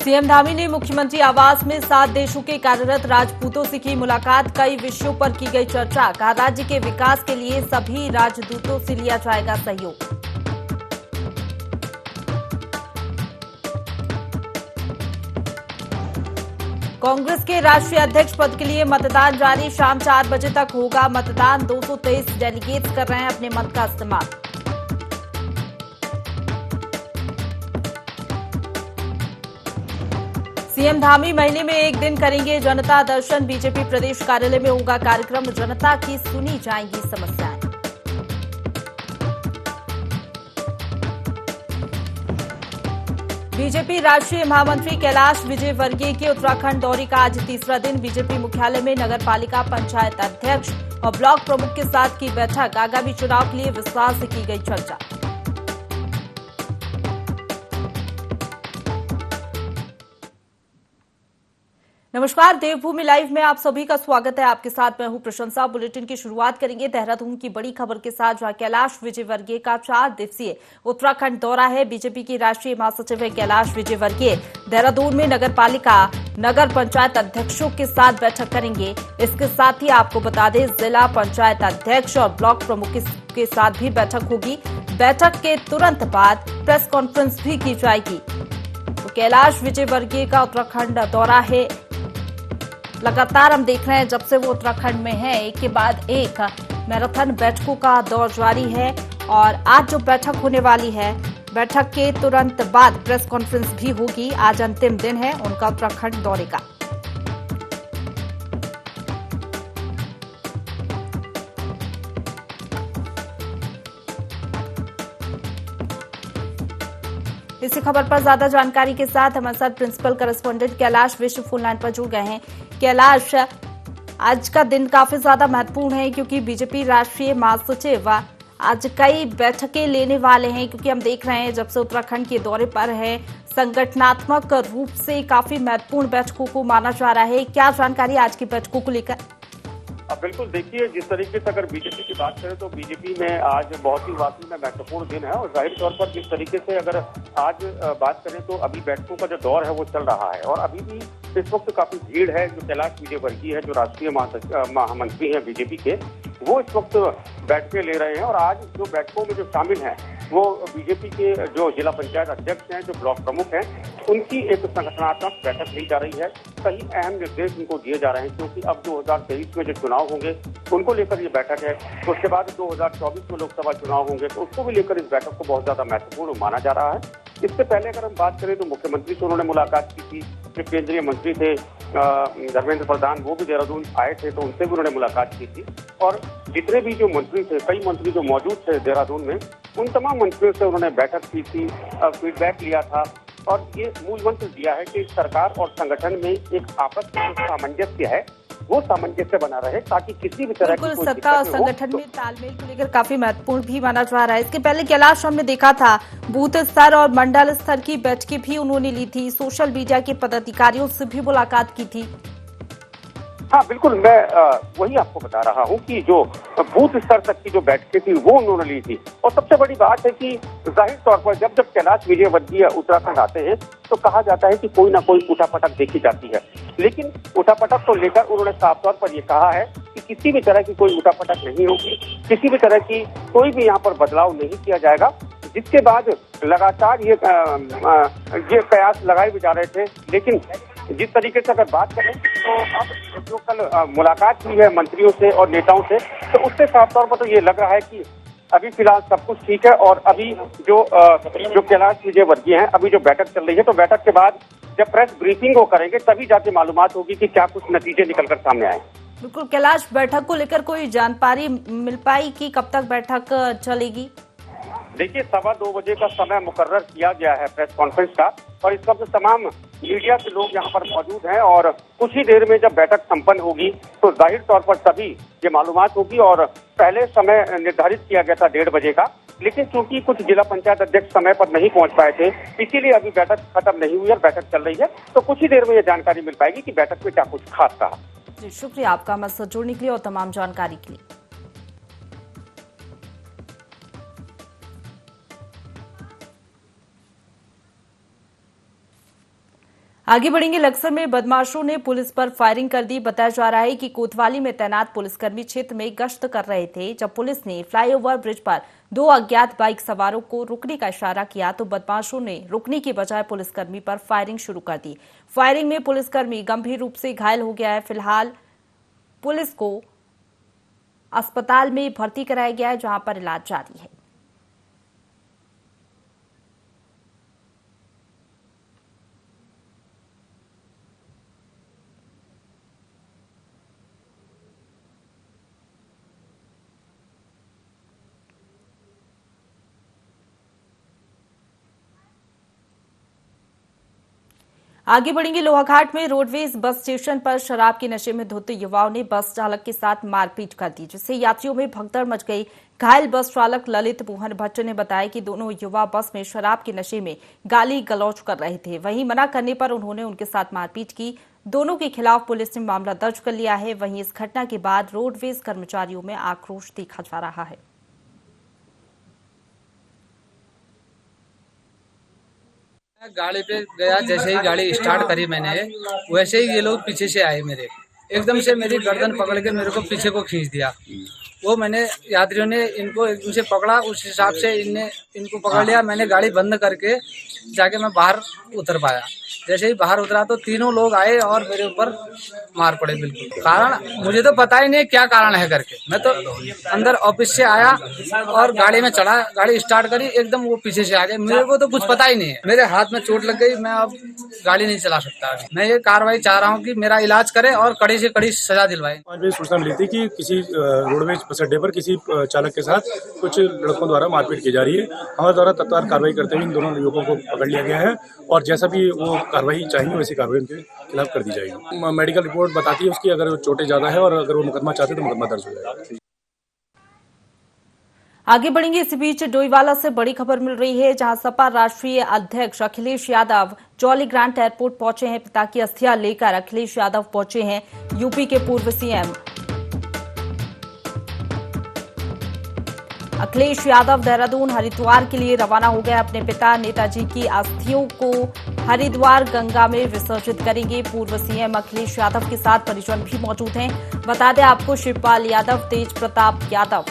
CM Dhami ने मुख्यमंत्री आवास में 7 देशों के कार्यरत राजपूतों से की मुलाकात। कई विषयों पर की गई चर्चा। कहा राज्य के विकास के लिए सभी राजदूतों से लिया जाएगा सहयोग। कांग्रेस के राष्ट्रीय अध्यक्ष पद के लिए मतदान जारी। शाम 4 बजे तक होगा मतदान। 223 डेलीगेट्स कर रहे हैं अपने मत का इस्तेमाल। सीएम धामी महीने में एक दिन करेंगे जनता दर्शन। बीजेपी प्रदेश कार्यालय में होगा कार्यक्रम। जनता की सुनी जाएंगी समस्याएं। बीजेपी राष्ट्रीय महामंत्री कैलाश विजयवर्गीय के उत्तराखंड दौरे का आज तीसरा दिन। बीजेपी मुख्यालय में नगरपालिका पंचायत अध्यक्ष और ब्लॉक प्रमुख के साथ की बैठक। आगामी चुनाव के लिए विस्तार से की गई चर्चा। नमस्कार, देवभूमि लाइव में आप सभी का स्वागत है। आपके साथ मैं हूं प्रशंसा। बुलेटिन की शुरुआत करेंगे देहरादून की बड़ी खबर के साथ, जहां कैलाश विजयवर्गीय का 4 दिवसीय उत्तराखंड दौरा है। बीजेपी की राष्ट्रीय महासचिव है कैलाश विजयवर्गीय देहरादून में नगरपालिका नगर पंचायत अध्यक्षों के साथ बैठक करेंगे। इसके साथ ही आपको बता दें, जिला पंचायत अध्यक्ष और ब्लॉक प्रमुख के साथ भी बैठक होगी। बैठक के तुरंत बाद प्रेस कॉन्फ्रेंस भी की जाएगी। तो कैलाश विजयवर्गीय का उत्तराखंड दौरा है। लगातार हम देख रहे हैं जब से वो उत्तराखंड में है, एक के बाद एक मैराथन बैठकों का दौर जारी है। और आज जो बैठक होने वाली है, बैठक के तुरंत बाद प्रेस कॉन्फ्रेंस भी होगी। आज अंतिम दिन है उनका उत्तराखंड दौरे का। इसी खबर पर ज्यादा जानकारी के साथ हमारे साथ प्रिंसिपल करेस्पॉन्डेंट कैलाश विश्व फोन लाइन पर जुड़ गए हैं। कैलाश, आज का दिन काफी ज्यादा महत्वपूर्ण है क्योंकि बीजेपी राष्ट्रीय महासचिव आज कई बैठकें लेने वाले हैं, क्योंकि हम देख रहे हैं जब से उत्तराखंड के दौरे पर है, संगठनात्मक रूप से काफी महत्वपूर्ण बैठकों को माना जा रहा है। क्या जानकारी आज की बैठकों को लेकर? बिल्कुल, देखिए, जिस तरीके से अगर बीजेपी की बात करें तो बीजेपी में आज बहुत ही वाकई में महत्वपूर्ण दिन है। और जाहिर तौर पर जिस तरीके से अगर आज बात करें तो अभी बैठकों का जो दौर है वो चल रहा है और अभी भी इस वक्त काफी भीड़ है। जो कैलाश विजयवर्गीय है, जो राष्ट्रीय महामंत्री हैं बीजेपी के, वो इस वक्त बैठकें ले रहे हैं। और आज जो बैठकों में जो शामिल हैं वो बीजेपी के जो जिला पंचायत अध्यक्ष हैं, जो ब्लॉक प्रमुख हैं, उनकी एक संगठनात्मक बैठक ली जा रही है। कई अहम निर्देश उनको दिए जा रहे हैं, क्योंकि अब 2023 में जो चुनाव होंगे उनको लेकर ये बैठक है। तो उसके बाद 2024 में लोकसभा चुनाव होंगे, तो उसको भी लेकर इस बैठक को बहुत ज्यादा महत्वपूर्ण माना जा रहा है। इससे पहले अगर हम बात करें तो मुख्यमंत्री से उन्होंने मुलाकात की थी। जो केंद्रीय मंत्री थे धर्मेंद्र प्रधान, वो भी देहरादून आए थे, तो उनसे भी उन्होंने मुलाकात की थी। और जितने भी जो मंत्री थे, कई मंत्री जो मौजूद थे देहरादून में, उन तमाम मंत्रियों से उन्होंने बैठक की थी, फीडबैक लिया था। और ये मूल मंत्र दिया है कि सरकार और संगठन में एक आपस में जो सामंजस्य है वो सामंजस्य बना रहे, ताकि किसी भी तरह की सत्ता और संगठन में तालमेल को लेकर काफी महत्वपूर्ण भी माना जा रहा है। इसके पहले कैलाश हमने देखा था बूथ स्तर और मंडल स्तर की बैठकें भी उन्होंने ली थी, सोशल मीडिया के पदाधिकारियों से भी मुलाकात की थी। हाँ बिल्कुल, मैं वही आपको बता रहा हूँ कि जो बूथ स्तर तक की जो बैठकें थी वो उन्होंने ली थी। और सबसे बड़ी बात है कि जाहिर तौर पर जब कैलाश विजयवर्गीय उत्तराखंड आते हैं तो कहा जाता है कि कोई ना कोई उठापटक देखी जाती है, लेकिन उठापटक को लेकर उन्होंने साफ तौर पर यह कहा है कि किसी भी तरह की कोई उठापटक नहीं होगी, किसी भी तरह की कोई भी यहाँ पर बदलाव नहीं किया जाएगा। जिसके बाद लगातार ये कयास लगाए भी जा रहे थे। लेकिन जिस तरीके से अगर बात करें तो अब जो कल मुलाकात हुई है मंत्रियों से और नेताओं से, तो उससे साफ तौर पर तो ये लग रहा है कि अभी फिलहाल सब कुछ ठीक है। और अभी जो कैलाश विजयवर्गीय हैं, अभी जो बैठक चल रही है, तो बैठक के बाद जब प्रेस ब्रीफिंग वो करेंगे तभी जाके मालूमात होगी कि क्या कुछ नतीजे निकलकर सामने आए। बिल्कुल कैलाश, बैठक को लेकर कोई जानकारी मिल पाई कि कब तक बैठक चलेगी? देखिए, 2:15 बजे का समय मुकर्रर किया गया है प्रेस कॉन्फ्रेंस का, और इस वक्त तमाम मीडिया के लोग यहाँ पर मौजूद हैं। और कुछ ही देर में जब बैठक संपन्न होगी तो जाहिर तौर पर तभी ये मालूमात होगी। और पहले समय निर्धारित किया गया था 1:30 बजे का, लेकिन चूंकि कुछ जिला पंचायत अध्यक्ष समय पर नहीं पहुंच पाए थे, इसीलिए अभी बैठक खत्म नहीं हुई और बैठक चल रही है। तो कुछ ही देर में ये जानकारी मिल पाएगी कि बैठक में क्या कुछ खास रहा। जी, शुक्रिया आपका हमारे साथ जुड़ने के लिए और तमाम जानकारी के लिए। आगे बढ़ेंगे। लक्सर में बदमाशों ने पुलिस पर फायरिंग कर दी। बताया जा रहा है कि कोतवाली में तैनात पुलिसकर्मी क्षेत्र में गश्त कर रहे थे। जब पुलिस ने फ्लाईओवर ब्रिज पर 2 अज्ञात बाइक सवारों को रुकने का इशारा किया तो बदमाशों ने रुकने की बजाय पुलिसकर्मी पर फायरिंग शुरू कर दी। फायरिंग में पुलिसकर्मी गंभीर रूप से घायल हो गया है। फिलहाल पुलिस को अस्पताल में भर्ती कराया गया है, जहां पर इलाज जारी है। आगे बढ़ेंगे। लोहाघाट में रोडवेज बस स्टेशन पर शराब के नशे में धुत युवाओं ने बस चालक के साथ मारपीट कर दी, जिससे यात्रियों में भगदड़ मच गई। घायल बस चालक ललित मोहन भट्ट ने बताया कि दोनों युवा बस में शराब के नशे में गाली गलौज कर रहे थे। वहीं मना करने पर उन्होंने उनके साथ मारपीट की। दोनों के खिलाफ पुलिस ने मामला दर्ज कर लिया है। वहीं इस घटना के बाद रोडवेज कर्मचारियों में आक्रोश देखा जा रहा है। गाड़ी पे गया, जैसे ही गाड़ी स्टार्ट करी मैंने, वैसे ही ये लोग पीछे से आए मेरे, एकदम से मेरी गर्दन पकड़ के मेरे को पीछे को खींच दिया। वो मैंने यात्रियों ने इनको एकदम से पकड़ा, उस हिसाब से इनको पकड़ लिया। मैंने गाड़ी बंद करके जाके मैं बाहर उतर पाया। जैसे ही बाहर उतरा तो तीनों लोग आए और मेरे ऊपर मार पड़े। बिल्कुल कारण मुझे तो पता ही नहीं क्या कारण है करके। मैं तो अंदर ऑफिस से आया और गाड़ी में चढ़ा, गाड़ी स्टार्ट करी, एकदम वो पीछे से आ गए। मेरे को तो कुछ पता ही नहीं है। मेरे हाथ में चोट लग गई, मैं अब गाड़ी नहीं चला सकता। अभी मैं ये कार्रवाई चाह रहा हूँ कि मेरा इलाज करे और कड़ी से कड़ी सजा दिलवाए। आज भी सूचना मिली थी कि किसी रोडवेज बस अड्डे पर किसी चालक के साथ कुछ लड़कों द्वारा मारपीट की जा रही है। हमारे द्वारा तत्काल कार्रवाई करते हुए इन दोनों युवकों को पकड़ लिया गया है और जैसा भी वो कार्रवाई चाहिए वैसी कार्रवाई उनके खिलाफ कर दी जाएगी। मेडिकल रिपोर्ट बताती है उसकी, अगर चोटें ज्यादा है और अगर वो मुकदमा चाहते तो मुकदमा दर्ज हो जाएगा। आगे बढ़ेंगे। इसी बीच डोईवाला से बड़ी खबर मिल रही है, जहां सपा राष्ट्रीय अध्यक्ष Akhilesh Yadav jolly grant airport पहुंचे हैं। पिता की अस्थियां लेकर अखिलेश यादव पहुंचे हैं। यूपी के पूर्व सीएम अखिलेश यादव देहरादून हरिद्वार के लिए रवाना हो गए। अपने पिता नेताजी की अस्थियों को हरिद्वार गंगा में विसर्जित करेंगे। पूर्व सीएम अखिलेश यादव के साथ परिजन भी मौजूद हैं। बता दें आपको, शिवपाल यादव, तेज प्रताप यादव,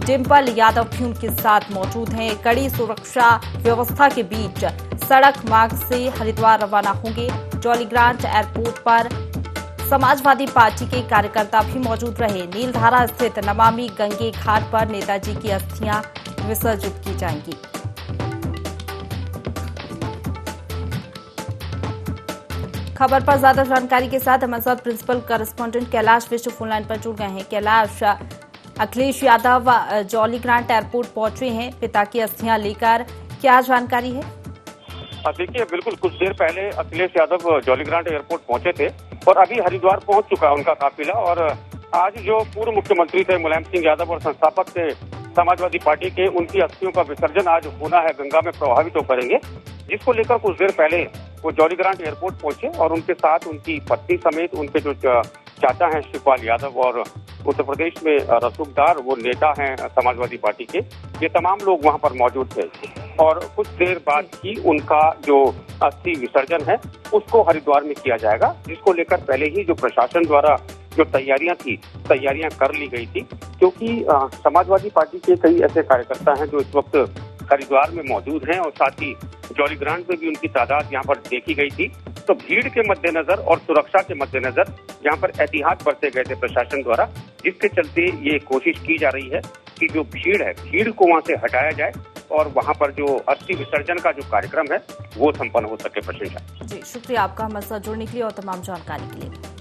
डिम्पल यादव भी उनके साथ मौजूद हैं। कड़ी सुरक्षा व्यवस्था के बीच सड़क मार्ग से हरिद्वार रवाना होंगे। जॉली ग्रांट एयरपोर्ट पर समाजवादी पार्टी के कार्यकर्ता भी मौजूद रहे। नीलधारा स्थित नमामि गंगे घाट पर नेताजी की अस्थियां विसर्जित की जाएंगी। खबर पर ज्यादा जानकारी के साथ हमारे साथ प्रिंसिपल करेस्पॉन्डेंट कैलाश विश्व फोन लाइन पर जुड़ गए हैं। Kailash, Akhilesh Yadav jolly grant airport पहुंचे हैं पिता की अस्थियां लेकर, क्या जानकारी है? देखिए, बिल्कुल कुछ देर पहले Akhilesh Yadav jolly grant airport पहुंचे थे और अभी हरिद्वार पहुंच चुका है उनका काफिला। और आज जो पूर्व मुख्यमंत्री थे मुलायम सिंह यादव और संस्थापक थे समाजवादी पार्टी के, उनकी अस्थियों का विसर्जन आज होना है, गंगा में प्रवाहित करेंगे, जिसको लेकर कुछ देर पहले वो जॉली ग्रांट एयरपोर्ट पहुंचे और उनके साथ उनकी पत्नी समेत उनके जो चाचा हैं शिवपाल यादव और उत्तर प्रदेश में रसूखदार वो नेता हैं समाजवादी पार्टी के, ये तमाम लोग वहां पर मौजूद थे। और कुछ देर बाद ही उनका जो अस्थि विसर्जन है उसको हरिद्वार में किया जाएगा, जिसको लेकर पहले ही जो प्रशासन द्वारा जो तैयारियां कर ली गई थी, क्योंकि समाजवादी पार्टी के कई ऐसे कार्यकर्ता हैं जो इस वक्त हरिद्वार में मौजूद हैं और साथ ही जॉली ग्रांट में भी उनकी तादाद यहाँ पर देखी गई थी। तो भीड़ के मद्देनजर और सुरक्षा के मद्देनजर यहाँ पर एहतियात बरते गए थे प्रशासन द्वारा, जिसके चलते ये कोशिश की जा रही है कि जो भीड़ है, भीड़ को वहाँ से हटाया जाए और वहाँ पर जो अस्थि विसर्जन का जो कार्यक्रम है वो संपन्न हो सके। प्रशंसा जी, शुक्रिया आपका हमारे साथ जुड़ने के लिए और तमाम जानकारी के लिए।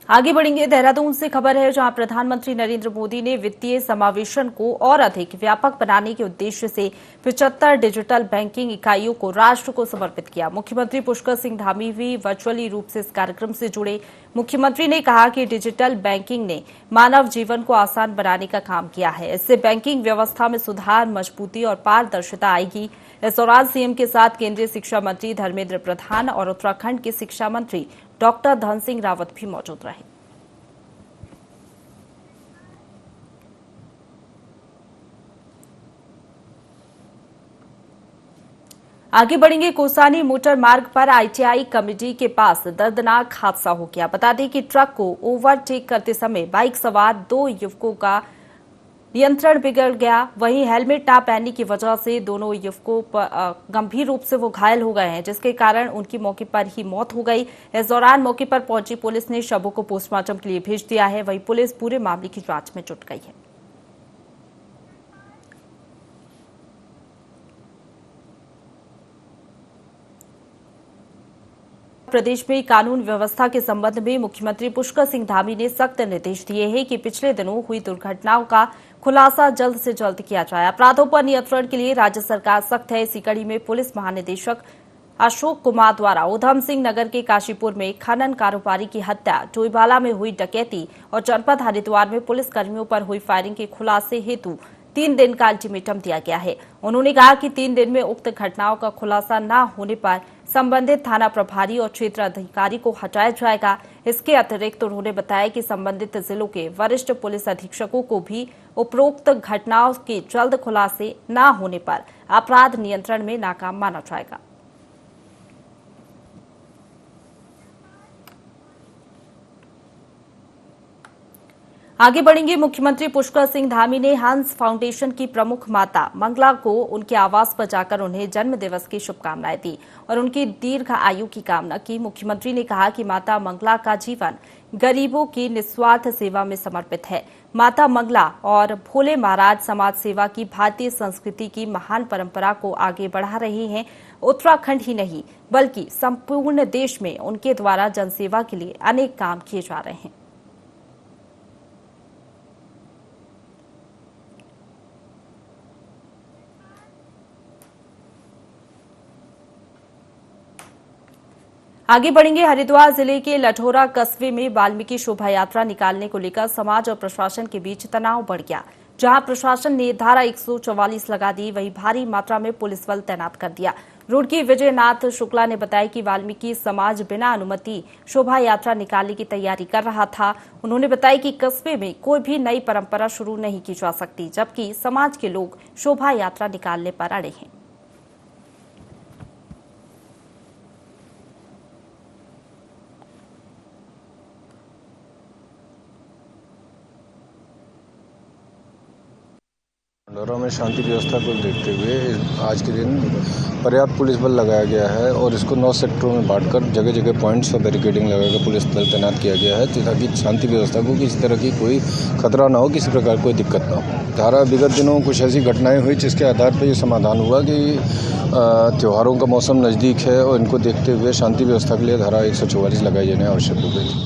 आगे बढ़ेंगे। देहरादून से खबर है, जहां प्रधानमंत्री नरेंद्र मोदी ने वित्तीय समावेशन को और अधिक व्यापक बनाने के उद्देश्य से 75 डिजिटल बैंकिंग इकाइयों को राष्ट्र को समर्पित किया। मुख्यमंत्री पुष्कर सिंह धामी भी वर्चुअली रूप से इस कार्यक्रम से जुड़े। मुख्यमंत्री ने कहा कि डिजिटल बैंकिंग ने मानव जीवन को आसान बनाने का काम किया है। इससे बैंकिंग व्यवस्था में सुधार, मजबूती और पारदर्शिता आएगी। इस दौरान सीएम के साथ केंद्रीय शिक्षा मंत्री धर्मेंद्र प्रधान और उत्तराखंड के शिक्षा मंत्री डॉक्टर धन सिंह रावत भी मौजूद रहे। आगे बढ़ेंगे। कोसानी मोटर मार्ग पर आईटीआई कमेटी के पास दर्दनाक हादसा हो गया। बता दें कि ट्रक को ओवरटेक करते समय बाइक सवार 2 युवकों का नियंत्रण बिगड़ गया। वहीं हेलमेट न पहनने की वजह से दोनों युवकों गंभीर रूप से वो घायल हो गए हैं, जिसके कारण उनकी मौके पर ही मौत हो गई। इस दौरान मौके पर पहुंची पुलिस ने शवों को पोस्टमार्टम के लिए भेज दिया है। वहीं पुलिस पूरे मामले की जांच में जुट गई है। प्रदेश में कानून व्यवस्था के संबंध में मुख्यमंत्री पुष्कर सिंह धामी ने सख्त निर्देश दिए हैं कि पिछले दिनों हुई दुर्घटनाओं का खुलासा जल्द से जल्द किया जाए। अपराधों पर नियंत्रण के लिए राज्य सरकार सख्त है। इसी कड़ी में पुलिस महानिदेशक अशोक कुमार द्वारा उधम सिंह नगर के काशीपुर में खनन कारोबारी की हत्या, टोईवाला में हुई डकैती और जनपद हरिद्वार में पुलिस कर्मियों पर हुई फायरिंग के खुलासे हेतु 3 दिन का अल्टीमेटम दिया गया है। उन्होंने कहा कि 3 दिन में उक्त घटनाओं का खुलासा न होने पर संबंधित थाना प्रभारी और क्षेत्र अधिकारी को हटाया जाएगा। इसके अतिरिक्त उन्होंने बताया कि संबंधित जिलों के वरिष्ठ पुलिस अधीक्षकों को भी उपरोक्त घटनाओं के जल्द खुलासे न होने पर अपराध नियंत्रण में नाकाम माना जाएगा। आगे बढ़ेंगे। मुख्यमंत्री पुष्कर सिंह धामी ने हंस फाउंडेशन की प्रमुख माता मंगला को उनके आवास पर जाकर उन्हें जन्म दिवस की शुभकामनाएं दी और उनकी दीर्घ आयु की कामना की। मुख्यमंत्री ने कहा कि माता मंगला का जीवन गरीबों की निस्वार्थ सेवा में समर्पित है। माता मंगला और भोले महाराज समाज सेवा की भारतीय संस्कृति की महान परंपरा को आगे बढ़ा रहे हैं। उत्तराखंड ही नहीं बल्कि संपूर्ण देश में उनके द्वारा जनसेवा के लिए अनेक काम किए जा रहे हैं। आगे बढ़ेंगे। हरिद्वार जिले के लठोरा कस्बे में वाल्मीकि शोभा यात्रा निकालने को लेकर समाज और प्रशासन के बीच तनाव बढ़ गया। जहां प्रशासन ने धारा 144 लगा दी, वहीं भारी मात्रा में पुलिस बल तैनात कर दिया। रुड़की विजयनाथ शुक्ला ने बताया कि वाल्मीकि समाज बिना अनुमति शोभा यात्रा निकालने की तैयारी कर रहा था। उन्होंने बताया कि कस्बे में कोई भी नई परंपरा शुरू नहीं की जा सकती, जबकि समाज के लोग शोभा यात्रा निकालने पर अड़े हैं। ढंढोरा में शांति व्यवस्था को देखते हुए आज के दिन पर्याप्त पुलिस बल लगाया गया है और इसको 9 सेक्टरों में बांटकर जगह जगह पॉइंट्स पर बैरिकेडिंग लगाकर पुलिस बल तैनात किया गया है ताकि शांति व्यवस्था को किसी तरह की कोई खतरा ना हो, किसी प्रकार कोई दिक्कत ना हो। धारा विगत दिनों कुछ ऐसी घटनाएं हुई जिसके आधार पर ये समाधान हुआ कि त्योहारों का मौसम नज़दीक है और इनको देखते हुए शांति व्यवस्था के लिए धारा 144 लगाई जाने आवश्यक हो गई।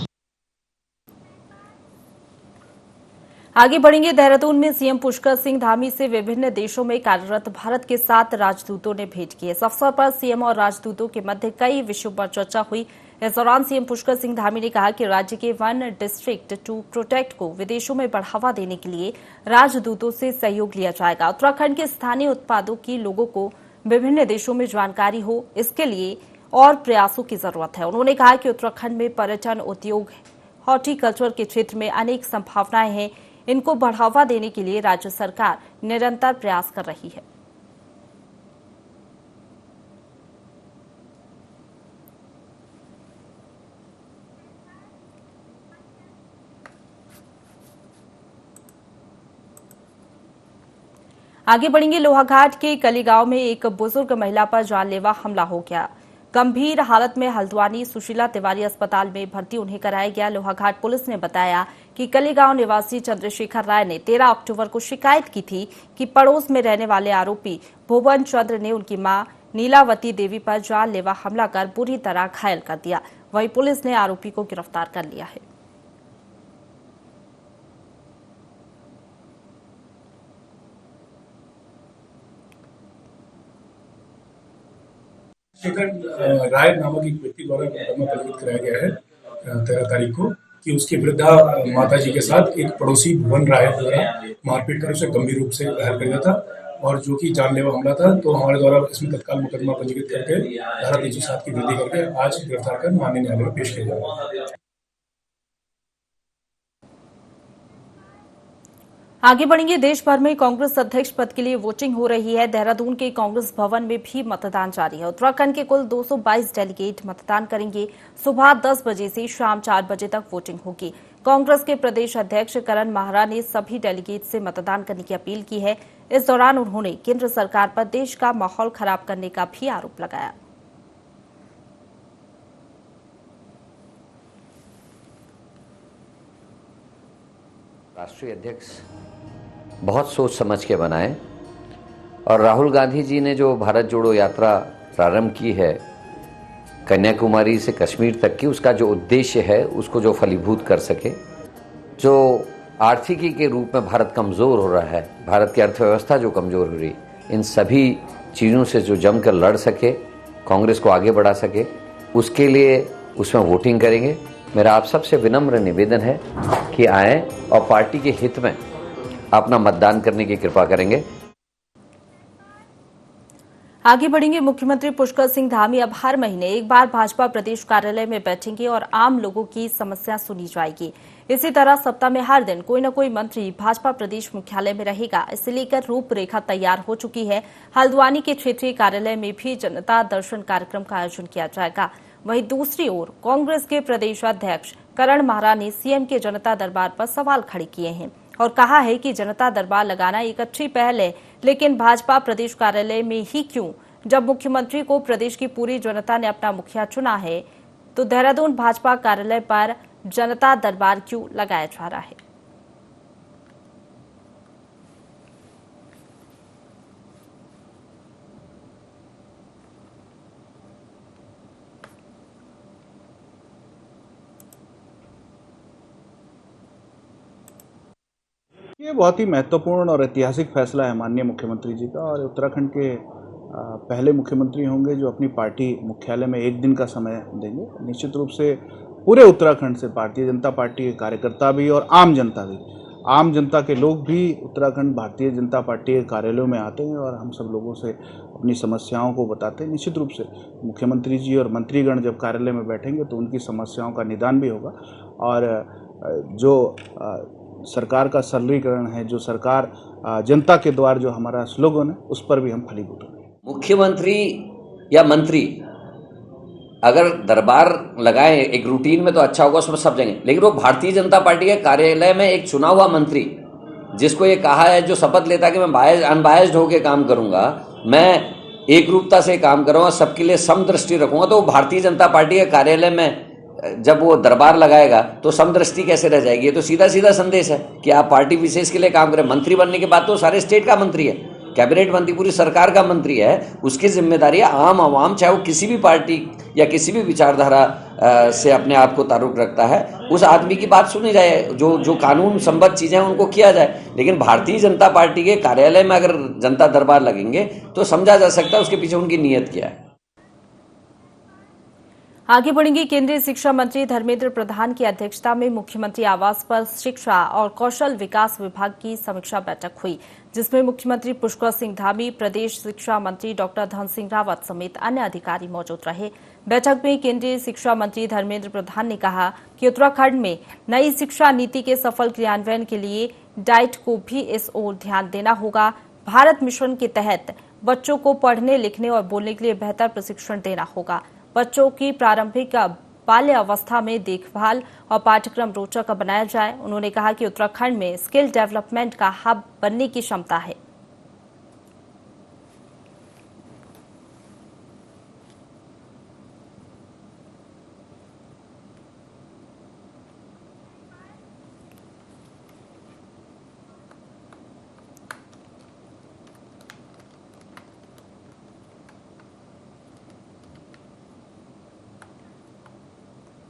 आगे बढ़ेंगे। देहरादून में सीएम पुष्कर सिंह धामी से विभिन्न देशों में कार्यरत भारत के 7 राजदूतों ने भेंट की। इस अवसर पर सीएम और राजदूतों के मध्य कई विषयों पर चर्चा हुई। इस दौरान सीएम पुष्कर सिंह धामी ने कहा कि राज्य के 1 डिस्ट्रिक्ट टू प्रोटेक्ट को विदेशों में बढ़ावा देने के लिए राजदूतों से सहयोग लिया जाएगा। उत्तराखंड के स्थानीय उत्पादों की लोगों को विभिन्न देशों में जानकारी हो, इसके लिए और प्रयासों की जरूरत है। उन्होंने कहा कि उत्तराखंड में पर्यटन उद्योग, हॉर्टिकल्चर के क्षेत्र में अनेक संभावनाएं हैं। इनको बढ़ावा देने के लिए राज्य सरकार निरंतर प्रयास कर रही है। आगे बढ़ेंगे। लोहाघाट के कलीगांव में एक बुजुर्ग महिला पर जानलेवा हमला हो गया। गंभीर हालत में हल्द्वानी सुशीला तिवारी अस्पताल में भर्ती उन्हें कराया गया। लोहाघाट पुलिस ने बताया कि कलीगांव निवासी चंद्रशेखर राय ने 13 अक्टूबर को शिकायत की थी कि पड़ोस में रहने वाले आरोपी भुवन चंद्र ने उनकी मां नीलावती देवी पर जानलेवा हमला कर बुरी तरह घायल कर दिया। वहीं पुलिस ने आरोपी को गिरफ्तार कर लिया है। शेखर राय नामक एक व्यक्ति द्वारा मुकदमा पंजीकृत कराया गया है 13 तारीख को कि उसकी वृद्धा माताजी के साथ एक पड़ोसी भुवन राय द्वारा मारपीट कर उसे गंभीर रूप से घायल कर दिया था और जो कि जानलेवा हमला था। तो हमारे द्वारा इसमें तत्काल मुकदमा पंजीकृत करके धारा 307 की वृद्धि करके आज गिरफ्तार कर माननीय न्यायालय में पेश किया जा रहा है। आगे बढ़ेंगे। देश भर में कांग्रेस अध्यक्ष पद के लिए वोटिंग हो रही है। देहरादून के कांग्रेस भवन में भी मतदान जारी है। उत्तराखंड के कुल 222 डेलीगेट मतदान करेंगे। सुबह 10 बजे से शाम 4 बजे तक वोटिंग होगी। कांग्रेस के प्रदेश अध्यक्ष करण माहरा ने सभी डेलीगेट से मतदान करने की अपील की है। इस दौरान उन्होंने केंद्र सरकार पर देश का माहौल खराब करने का भी आरोप लगाया। राष्ट्रीय अध्यक्ष बहुत सोच समझ के बनाए और राहुल गांधी जी ने जो भारत जोड़ो यात्रा प्रारंभ की है कन्याकुमारी से कश्मीर तक की, उसका जो उद्देश्य है उसको जो फलीभूत कर सके, जो आर्थिकी के रूप में भारत कमज़ोर हो रहा है, भारत की अर्थव्यवस्था जो कमज़ोर हो रही, इन सभी चीज़ों से जो जमकर लड़ सके, कांग्रेस को आगे बढ़ा सके, उसके लिए उसमें वोटिंग करेंगे। मेरा आप सबसे विनम्र निवेदन है कि आएँ और पार्टी के हित में अपना मतदान करने की कृपा करेंगे। आगे बढ़ेंगे। मुख्यमंत्री पुष्कर सिंह धामी अब हर महीने एक बार भाजपा प्रदेश कार्यालय में बैठेंगे और आम लोगों की समस्या सुनी जाएगी। इसी तरह सप्ताह में हर दिन कोई न कोई मंत्री भाजपा प्रदेश मुख्यालय में रहेगा। इसे लेकर रूपरेखा तैयार हो चुकी है। हल्द्वानी के क्षेत्रीय कार्यालय में भी जनता दर्शन कार्यक्रम का आयोजन किया जाएगा। वहीं दूसरी ओर कांग्रेस के प्रदेश अध्यक्ष करण माहरा ने सीएम के जनता दरबार पर सवाल खड़े किए हैं और कहा है कि जनता दरबार लगाना एक अच्छी पहल है, लेकिन भाजपा प्रदेश कार्यालय में ही क्यों? जब मुख्यमंत्री को प्रदेश की पूरी जनता ने अपना मुखिया चुना है, तो देहरादून भाजपा कार्यालय पर जनता दरबार क्यों लगाया जा रहा है? ये बहुत ही महत्वपूर्ण और ऐतिहासिक फैसला है माननीय मुख्यमंत्री जी का, और उत्तराखंड के पहले मुख्यमंत्री होंगे जो अपनी पार्टी मुख्यालय में एक दिन का समय देंगे। निश्चित रूप से पूरे उत्तराखंड से भारतीय जनता पार्टी के कार्यकर्ता भी और आम जनता के लोग भी उत्तराखंड भारतीय जनता पार्टी के कार्यालयों में आते हैं और हम सब लोगों से अपनी समस्याओं को बताते हैं। निश्चित रूप से मुख्यमंत्री जी और मंत्रीगण जब कार्यालय में बैठेंगे तो उनकी समस्याओं का निदान भी होगा, और जो सरकार का सरलीकरण है, जो सरकार जनता के द्वार जो हमारा स्लोगन है, उस पर भी हम फलीभूत होंगे। मुख्यमंत्री या मंत्री अगर दरबार लगाए एक रूटीन में तो अच्छा होगा, उसमें सब जाएंगे, लेकिन वो भारतीय जनता पार्टी के कार्यालय में एक चुना हुआ मंत्री जिसको ये कहा है, जो शपथ लेता है कि मैं अनबायस्ड होकर काम करूंगा, मैं एक रूपता से काम करूंगा, सबके लिए समदृष्टि रखूंगा, तो वो भारतीय जनता पार्टी के कार्यालय में जब वो दरबार लगाएगा तो समदृष्टि कैसे रह जाएगी? ये तो सीधा सीधा संदेश है कि आप पार्टी विशेष के लिए काम करें। मंत्री बनने के बाद तो सारे स्टेट का मंत्री है, कैबिनेट मंत्री पूरी सरकार का मंत्री है, उसकी जिम्मेदारी है आम आवाम, चाहे वो किसी भी पार्टी या किसी भी विचारधारा से अपने आप को ताल्लुक रखता है, उस आदमी की बात सुनी जाए, जो कानून संबद्ध चीजें हैं उनको किया जाए। लेकिन भारतीय जनता पार्टी के कार्यालय में अगर जनता दरबार लगेंगे तो समझा जा सकता है उसके पीछे उनकी नीयत क्या है। आगे बढ़ेंगे। केंद्रीय शिक्षा मंत्री धर्मेंद्र प्रधान की अध्यक्षता में मुख्यमंत्री आवास पर शिक्षा और कौशल विकास विभाग की समीक्षा बैठक हुई, जिसमें मुख्यमंत्री पुष्कर सिंह धामी, प्रदेश शिक्षा मंत्री डॉक्टर धन सिंह रावत समेत अन्य अधिकारी मौजूद रहे। बैठक में केंद्रीय शिक्षा मंत्री धर्मेंद्र प्रधान ने कहा कि उत्तराखंड में नई शिक्षा नीति के सफल क्रियान्वयन के लिए डाइट को भी इस ओर ध्यान देना होगा। भारत मिशन के तहत बच्चों को पढ़ने, लिखने और बोलने के लिए बेहतर प्रशिक्षण देना होगा। बच्चों की प्रारंभिक बाल्य अवस्था में देखभाल और पाठ्यक्रम रोचक बनाया जाए। उन्होंने कहा कि उत्तराखंड में स्किल डेवलपमेंट का हब बनने की क्षमता है।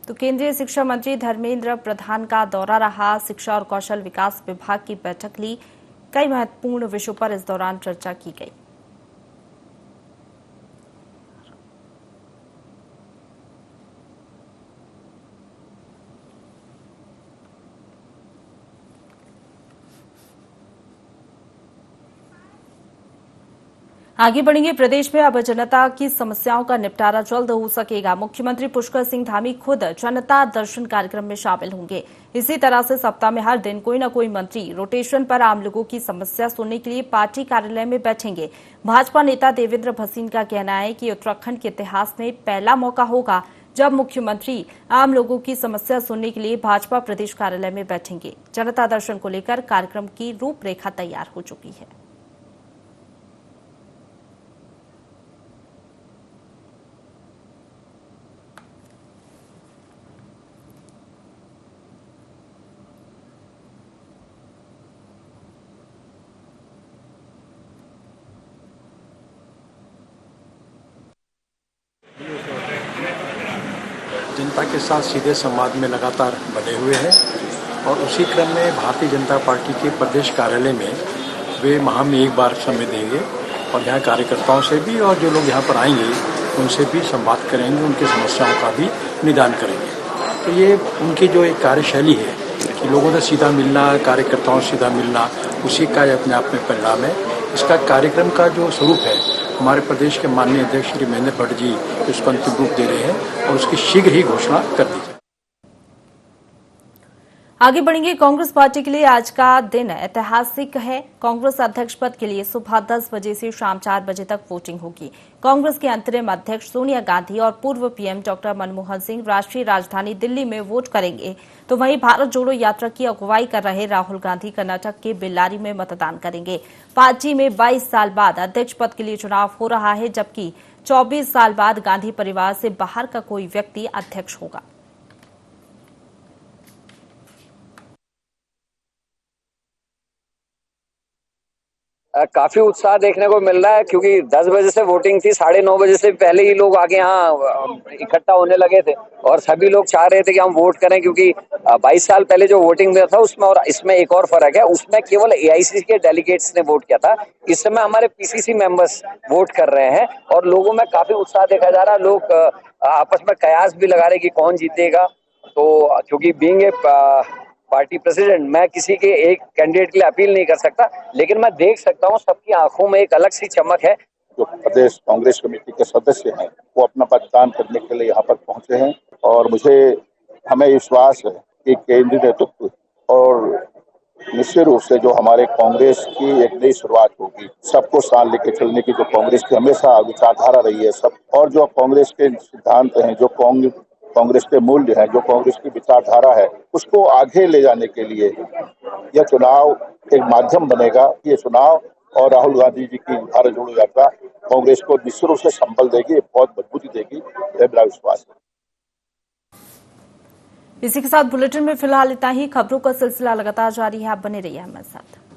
तो केंद्रीय शिक्षा मंत्री धर्मेंद्र प्रधान का दौरा रहा। शिक्षा और कौशल विकास विभाग की बैठक ली। कई महत्वपूर्ण विषयों पर इस दौरान चर्चा की गई। आगे बढ़ेंगे। प्रदेश में अब जनता की समस्याओं का निपटारा जल्द हो सकेगा। मुख्यमंत्री पुष्कर सिंह धामी खुद जनता दर्शन कार्यक्रम में शामिल होंगे। इसी तरह से सप्ताह में हर दिन कोई न कोई मंत्री रोटेशन पर आम लोगों की समस्या सुनने के लिए पार्टी कार्यालय में बैठेंगे। भाजपा नेता देवेंद्र भसीन का कहना है कि उत्तराखंड के इतिहास में पहला मौका होगा जब मुख्यमंत्री आम लोगों की समस्या सुनने के लिए भाजपा प्रदेश कार्यालय में बैठेंगे। जनता दर्शन को लेकर कार्यक्रम की रूपरेखा तैयार हो चुकी है। जनता के साथ सीधे संवाद में लगातार बने हुए हैं और उसी क्रम में भारतीय जनता पार्टी के प्रदेश कार्यालय में वे माह में एक बार समय देंगे और यहाँ कार्यकर्ताओं से भी और जो लोग यहाँ पर आएंगे उनसे भी संवाद करेंगे, उनकी समस्याओं का भी निदान करेंगे। तो ये उनकी जो एक कार्यशैली है कि लोगों से सीधा मिलना, कार्यकर्ताओं से सीधा मिलना, उसी का अपने आप में परिणाम है। इसका कार्यक्रम का जो स्वरूप है, हमारे प्रदेश के माननीय अध्यक्ष श्री महेंद्र भट्ट जी उसको अंतिम रूप दे रहे हैं और उसकी शीघ्र ही घोषणा कर दी जाए। आगे बढ़ेंगे। कांग्रेस पार्टी के लिए आज का दिन ऐतिहासिक है। कांग्रेस अध्यक्ष पद के लिए सुबह 10 बजे से शाम 4 बजे तक वोटिंग होगी। कांग्रेस के अंतरिम अध्यक्ष सोनिया गांधी और पूर्व पीएम डॉक्टर मनमोहन सिंह राष्ट्रीय राजधानी दिल्ली में वोट करेंगे, तो वहीं भारत जोड़ो यात्रा की अगुवाई कर रहे राहुल गांधी कर्नाटक के बेल्लारी में मतदान करेंगे। पार्टी में 22 साल बाद अध्यक्ष पद के लिए चुनाव हो रहा है, जबकि 24 साल बाद गांधी परिवार से बाहर का कोई व्यक्ति अध्यक्ष होगा। काफी उत्साह देखने को मिल रहा है क्योंकि 10 बजे से वोटिंग थी, 9:30 बजे से पहले ही लोग आगे यहाँ इकट्ठा होने लगे थे और सभी लोग चाह रहे थे कि हम वोट करें, क्योंकि 22 साल पहले जो वोटिंग में था उसमें और इसमें एक और फर्क है। उसमें केवल एआईसीसी के डेलीगेट्स ने वोट किया था, इस समय हमारे पीसीसी मेंबर्स वोट कर रहे हैं और लोगों में काफी उत्साह देखा जा रहा है। लोग आपस में कयास भी लगा रहे कि कौन जीतेगा। तो क्योंकि बीइंग ए पार्टी प्रेसिडेंट मैं किसी के एक कैंडिडेट के लिए अपील नहीं कर सकता, लेकिन मैं देख सकता हूँ सबकी आंखों में एक अलग सी चमक है। जो प्रदेश कांग्रेस कमेटी के सदस्य हैं वो अपना मतदान करने के लिए यहाँ पर पहुंचे हैं और हमें विश्वास है कि केंद्रीय नेतृत्व और निश्चित रूप से जो हमारे कांग्रेस की एक नई शुरुआत होगी, सबको साथ लेके चलने की जो कांग्रेस की हमेशा विचारधारा रही है सब, और जो कांग्रेस के सिद्धांत हैं, जो कांग्रेस के मूल्य हैं, जो कांग्रेस की विचारधारा है, उसको आगे ले जाने के लिए यह चुनाव एक माध्यम बनेगा। ये चुनाव और राहुल गांधी जी की भारत जोड़ो यात्रा कांग्रेस को निश्चित रूप से संबल देगी, बहुत मजबूती देगी, यह मेरा विश्वास है। इसी के साथ बुलेटिन में फिलहाल इतना ही। खबरों का सिलसिला लगातार जारी है, आप बने रहिए हमारे साथ।